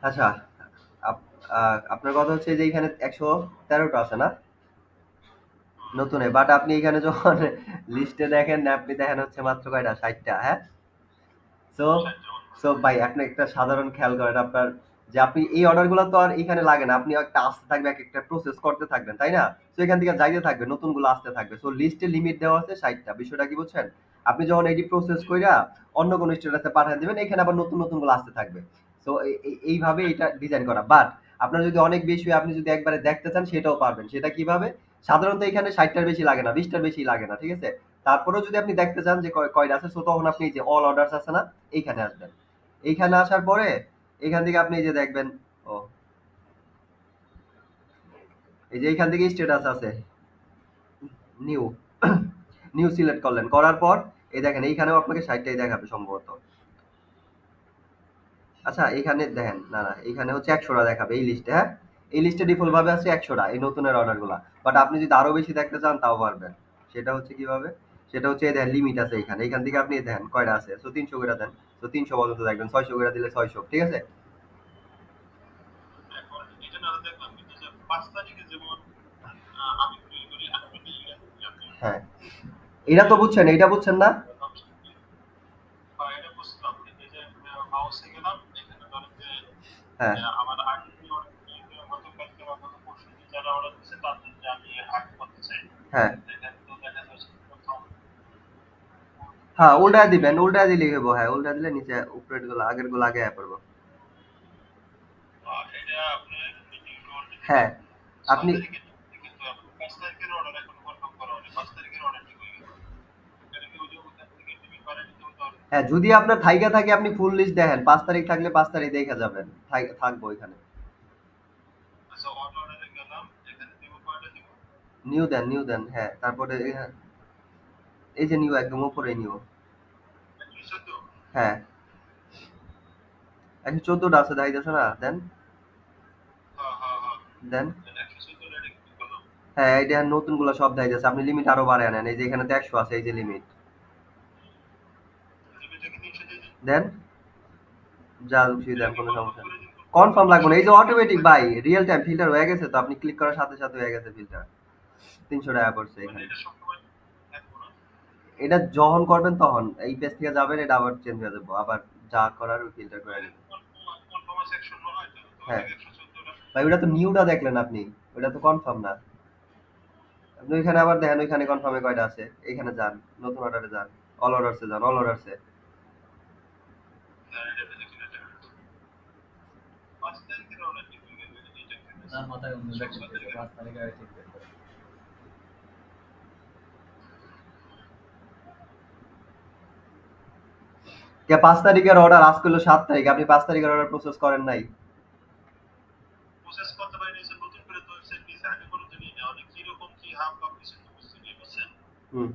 আচ্ছা, আপনার কথা হচ্ছে যে এখানে ১১৩টা আছে না? নতুন, বাট আপনি এখানে যখন লিস্টে দেখেন, আপনি দেখেন হচ্ছে মাত্র কয়টা, ৬০টা। হ্যাঁ, সো সো ভাই আপনি একটা সাধারণ খেয়াল করেন আপনার, যে আপনি এই অর্ডার গুলো তো আর এখানে লাগে না, আপনি একটা আসতে থাকবে, এক একটা প্রসেস করতে থাকবেন, তাই না? তো এখান থেকে যাইতে থাকবে, নতুন গুলো আসতে থাকবে। সো লিস্টে লিমিট দেওয়া আছে ৬০টা। বিষয়টা কি বুঝছেন? আপনি যখন এটি প্রসেস কইরা অন্য কোনো স্ট্যাটাসে পাঠিয়ে দিবেন, এখানে আবার নতুন নতুন গুলো আসতে থাকবে। সো এইভাবে এটা ডিজাইন করা। বাট আপনার যদি অনেক বেশি হয়, আপনি যদি একবারে দেখতে চান, সেটাও পারবেন। সেটা কিভাবে? সাধারণত এখানে ৬০টার বেশি লাগে না, ২০টার বেশি লাগে না, ঠিক আছে? তারপরেও যদি আপনি দেখতে চান যে কয়টা আছে, সো তখন আপনি এই যে অল অর্ডারস আছে না, এইখানে আসবেন। এইখানে আসার পরে এখান থেকে আপনি এই যে দেখবেন, ও এই যে এইখান থেকে স্ট্যাটাস আছে, নিউ নিউ সিলেক্ট করলেন, করার পর এই দেখেন এইখানেও আপনাকে ৬০টাই দেখাবে সম্ভবত। আচ্ছা, এখানে দেখেন, না না, এখানে হচ্ছে ১০০টা দেখাবে এই লিস্টে। হ্যাঁ, এই লিস্টে ডিফল্ট ভাবে আছে ১০০টা, এই নতুনের অর্ডার গুলা। বাট আপনি যদি আরো বেশি দেখতে চান, তাও পারবেন। সেটা হচ্ছে কিভাবে? সেটা হচ্ছে এই দেখেন, লিমিট আছে এখানে, এখান থেকে আপনি দেখেন কয়টা আছে। তো ৩০০ করে দেন, তো ৩০০ পর্যন্ত দেখবেন, ৬০০ করে দিলে ৬০০, ঠিক আছে? হ্যাঁ, এটা তো বুঝছেন, এইটা বুঝছেন না? হ্যাঁ, হ্যাঁ, হ্যাঁ, উল্টায় দিবেন, উল্টায় দিলেই হইব। হ্যাঁ, উল্টায় দিলে নিচে উপরের গুলো, আগের গুলো আগে আয়া পড়বো। হ্যাঁ, আপনি, হ্যাঁ, যদি আপনার থাইকা থাকে, আপনি ফুল লিস্ট দেখেন, ৫ তারিখ থাকলে ৫ তারিখ দেখা যাবেন, থাকবো এখানে। নিউ দেন, নিউ দেন, হ্যাঁ, তারপরে এই যে নিউ, একদম উপরে নিউ। হ্যাঁ, ১১৪টা আছে, দেখাইতেছে না? দেন, দেন। হ্যাঁ, এটা নতুন গুলো সব দেখাইতেছে, আপনি লিমিট আরো বাড়ায় নেন, এই যে এখানে তো ১০০ আছে, এই যে লিমিট। দেন, যা খুশি দেন, কোনো সমস্যা নেই। কনফার্ম লাগবে না, এই যে অটোমেটিক ভাই, রিয়েল টাইম ফিল্টার হয়ে গেছে, তো আপনি ক্লিক করার সাথে সাথে হয়ে গেছে ফিল্টার। ৩০০ টাকা পড়ছে এখানে। এটা যখন করবেন তখন এই পেজ থেকে যাবেন, এটা আবার চেঞ্জ হয়ে যাবো, আবার যা করার ওই ফিল্টার করে নেবেন। হ্যাঁ ভাই, ওটা তো নিউটা দেখলেন আপনি, ওটা তো কনফার্ম না। আপনি ওইখানে আবার দেখেন, ওইখানে কনফার্মে কয়টা আছে, এইখানে যান, নতুন অর্ডারে যান, অল অর্ডারসে যান, অল অর্ডারসে। তার মাথায় অন্য দেখতেছে ৫ তারিখে আগে ঠিক করতে হবে। কে ৫ তারিখের অর্ডার, আজকে হলো ৭ তারিখ, আপনি ৫ তারিখের অর্ডার প্রসেস করেন নাই? হুম।